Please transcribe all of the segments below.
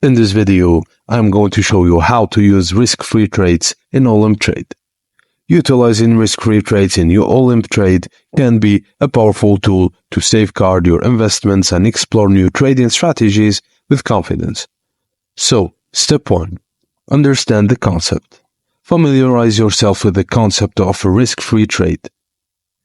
In this video, I'm going to show you how to use risk-free trades in Olymp Trade. Utilizing risk-free trades in your Olymp Trade can be a powerful tool to safeguard your investments and explore new trading strategies with confidence. So, step 1. Understand the concept. Familiarize yourself with the concept of a risk-free trade.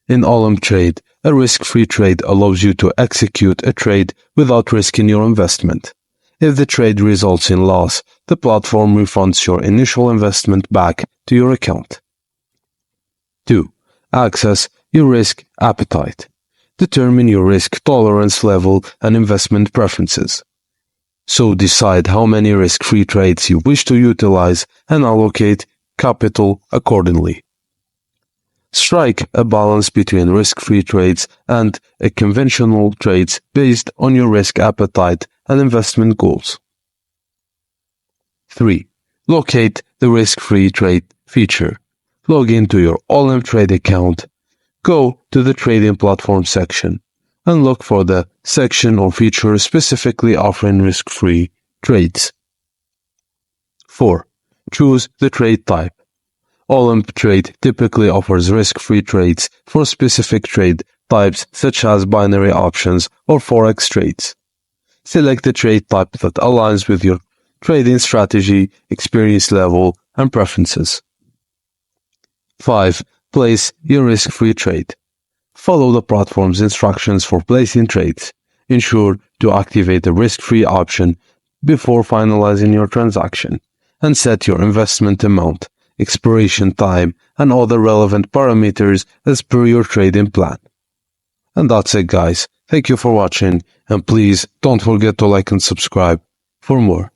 In Olymp Trade, a risk-free trade allows you to execute a trade without risking your investment. If the trade results in loss, the platform refunds your initial investment back to your account. 2. Access your risk appetite. Determine your risk tolerance level and investment preferences. So decide how many risk-free trades you wish to utilize and allocate capital accordingly. Strike a balance between risk-free trades and conventional trades based on your risk appetite and investment goals. 3. Locate the risk-free trade feature. Log into your Olymp Trade account, go to the trading platform section, and look for the section or feature specifically offering risk-free trades. 4. Choose the trade type. Olymp Trade typically offers risk-free trades for specific trade types such as binary options or forex trades. Select the trade type that aligns with your trading strategy, experience level, and preferences. 5. Place your risk-free trade. Follow the platform's instructions for placing trades. Ensure to activate the risk-free option before finalizing your transaction, and set your investment amount, expiration time, and other relevant parameters as per your trading plan. And that's it, guys. Thank you for watching, and please don't forget to like and subscribe for more.